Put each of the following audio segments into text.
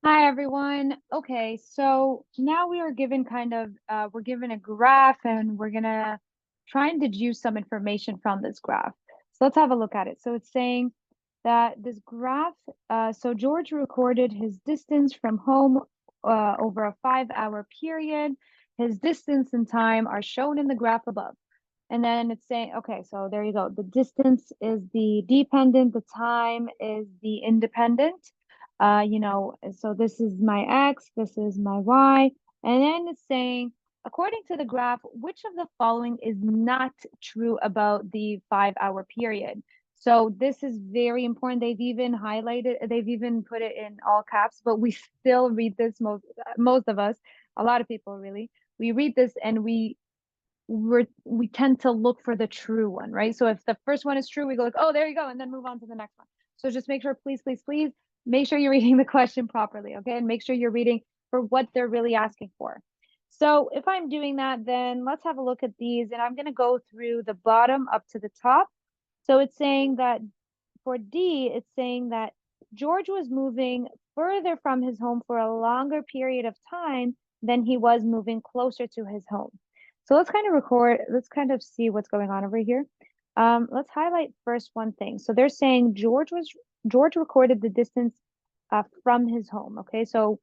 Hi everyone. Okay, so now we are given we're given a graph and we're gonna try and deduce some information from this graph. So let's have a look at it. So it's saying that this graph, so George recorded his distance from home over a 5-hour period. His distance and time are shown in the graph above. And then it's saying, okay, so there you go. The distance is the dependent, the time is the independent. So this is my X, this is my Y. And then it's saying, according to the graph, which of the following is not true about the 5-hour period? So this is very important. They've even highlighted, they've even put it in all caps, but we still read this, most of us, a lot of people really, we read this and we tend to look for the true one, right? So if the first one is true, we go like, oh, there you go, and then move on to the next one. So just make sure, please, please, please, make sure you're reading the question properly, okay? And make sure you're reading for what they're really asking for. So if I'm doing that, then let's have a look at these, and I'm going to go through the bottom up to the top. So it's saying that for D, it's saying that George was moving further from his home for a longer period of time than he was moving closer to his home. So let's kind of see what's going on over here. Let's highlight first one thing. So they're saying George recorded the distance from his home. Okay, so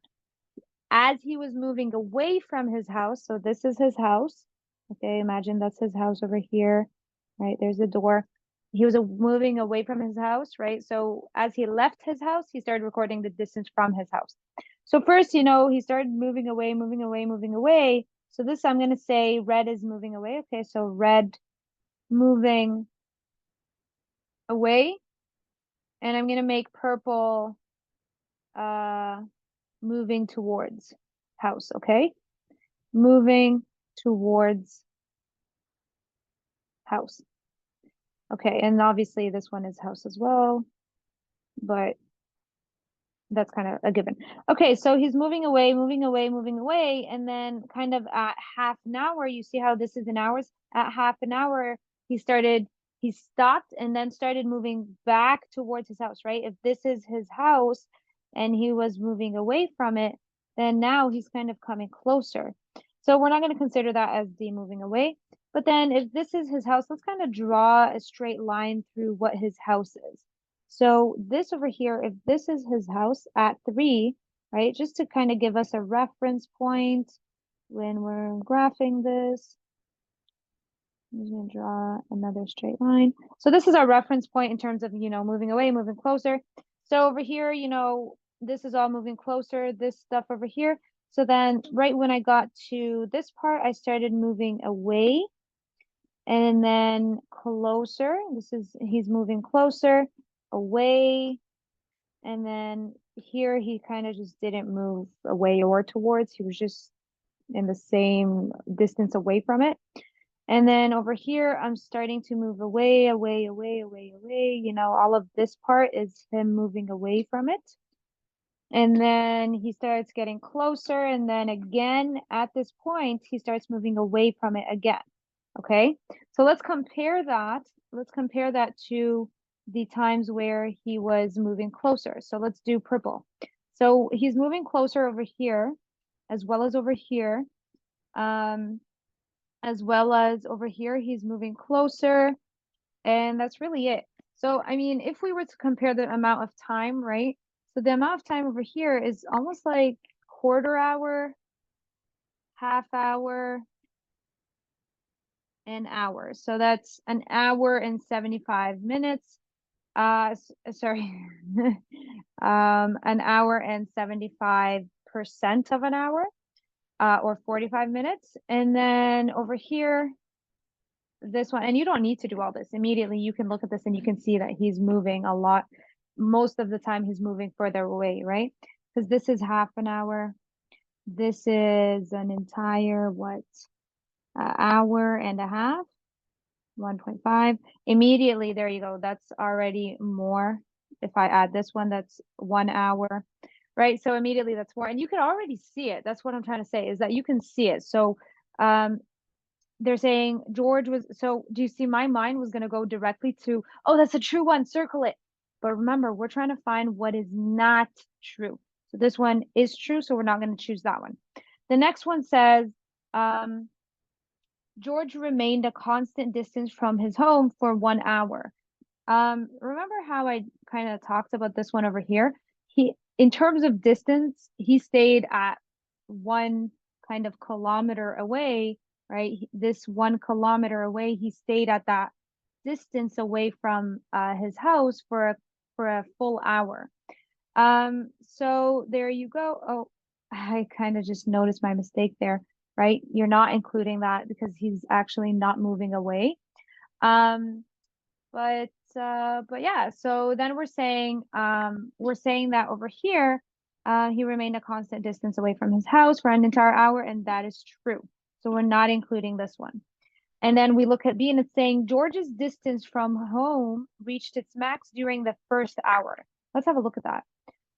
as he was moving away from his house, so this is his house. Okay, imagine that's his house over here, right? There's the door. He was moving away from his house, right? So as he left his house, he started recording the distance from his house. So first, he started moving away, moving away, moving away. So this, I'm going to say red is moving away. Okay, so red moving away. And I'm going to make purple moving towards house, okay? Moving towards house. Okay, and obviously this one is house as well, but that's kind of a given. Okay, so he's moving away, moving away, moving away, and then kind of at half an hour, you see how this is in hours? At half an hour, he stopped and then started moving back towards his house, right? If this is his house and he was moving away from it, then now he's kind of coming closer. So we're not going to consider that as the moving away. But then if this is his house, let's kind of draw a straight line through what his house is. So this over here, if this is his house at 3, right, just to kind of give us a reference point when we're graphing this, I'm just going to draw another straight line. So this is our reference point in terms of, moving away, moving closer. So over here, this is all moving closer, this stuff over here. So then right when I got to this part, I started moving away and then closer. He's moving closer, away, and then here he kind of just didn't move away or towards. He was just in the same distance away from it. And then over here, I'm starting to move away, away, away, away, away. All of this part is him moving away from it. And then he starts getting closer. And then again, at this point, he starts moving away from it again. Okay, so let's compare that. Let's compare that to the times where he was moving closer. So let's do purple. So he's moving closer over here, as well as over here. As well as over here, he's moving closer. And that's really it. So, I mean, if we were to compare the amount of time, right? So the amount of time over here is almost like quarter hour, half hour, an hour. So that's an hour and 75 minutes. Sorry. An hour and 75% of an hour, or 45 minutes. And then over here, this one, and you don't need to do all this immediately. You can look at this and you can see that he's moving a lot. Most of the time he's moving further away, right? Because this is half an hour. This is an entire, hour and a half. 1.5 immediately. There you go. That's already more. If I add this one, that's 1 hour, right? So immediately that's more, and you can already see it. That's what I'm trying to say, is that you can see it. So they're saying George was, so do you see my mind was going to go directly to, oh, that's a true one, circle it. But remember, we're trying to find what is not true. So this one is true, so we're not going to choose that one. The next one says, George remained a constant distance from his home for 1 hour. Remember how I kind of talked about this one over here? In terms of distance, he stayed at 1 kilometer away, right? This 1 kilometer away, he stayed at that distance away from his house for a full hour. So there you go. Oh, I kind of just noticed my mistake there, right? You're not including that because he's actually not moving away. Um, but yeah, so then we're saying that over here, he remained a constant distance away from his house for an entire hour, and that is true. So we're not including this one. And then we look at B and it's saying George's distance from home reached its max during the first hour. Let's have a look at that.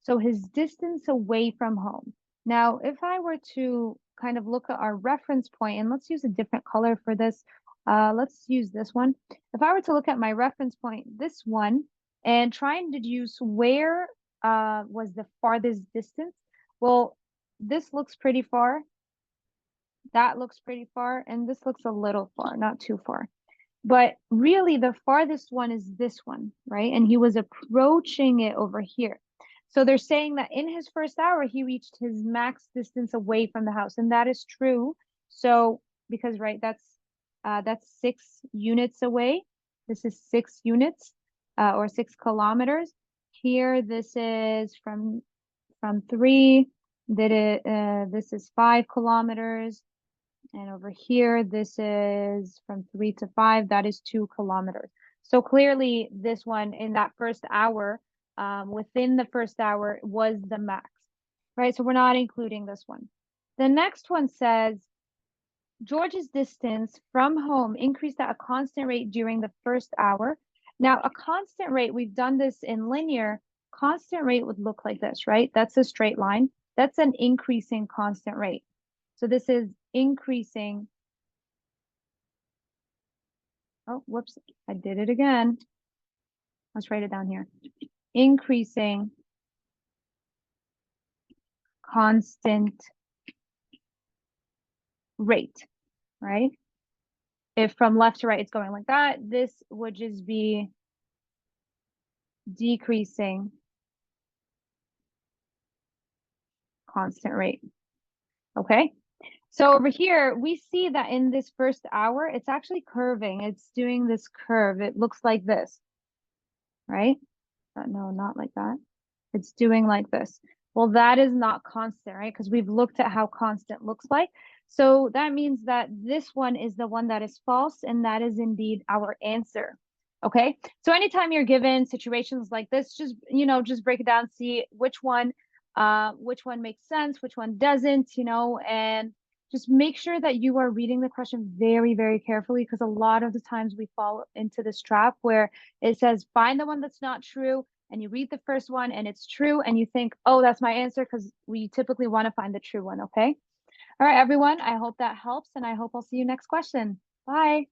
So his distance away from home. Now, if I were to kind of look at our reference point, and let's use a different color for this. Let's use this one. If I were to look at my reference point, this one, and try and deduce where was the farthest distance, well, this looks pretty far. That looks pretty far, and this looks a little far, not too far. But really, the farthest one is this one, right? And he was approaching it over here. So they're saying that in his first hour, he reached his max distance away from the house, and that is true. So because right, that's 6 units away. This is 6 units, or 6 kilometers. Here, this is from 3. This is 5 kilometers. And over here, this is from 3 to 5. That is 2 kilometers. So clearly this one in that first hour, within the first hour was the max, right? So we're not including this one. The next one says, George's distance from home increased at a constant rate during the first hour. Now, a constant rate, we've done this in linear, constant rate would look like this, right? That's a straight line. That's an increasing constant rate. So this is increasing. Oh, whoops, I did it again. Let's write it down here. Increasing constant rate, right? If from left to right it's going like that, this would just be decreasing constant rate. Okay, so over here we see that in this first hour it's actually curving. It's doing this curve. It looks like this, right? No, not like that. It's doing like this. Well, that is not constant, right? Because we've looked at how constant looks like. So that means that this one is the one that is false, and that is indeed our answer. Okay, so anytime you're given situations like this, just break it down, see which one makes sense, which one doesn't, and just make sure that you are reading the question very, very carefully, because a lot of the times we fall into this trap where it says find the one that's not true, and you read the first one and it's true, and you think, oh, that's my answer, because we typically want to find the true one. Okay. All right, everyone. I hope that helps, and I hope I'll see you next question. Bye.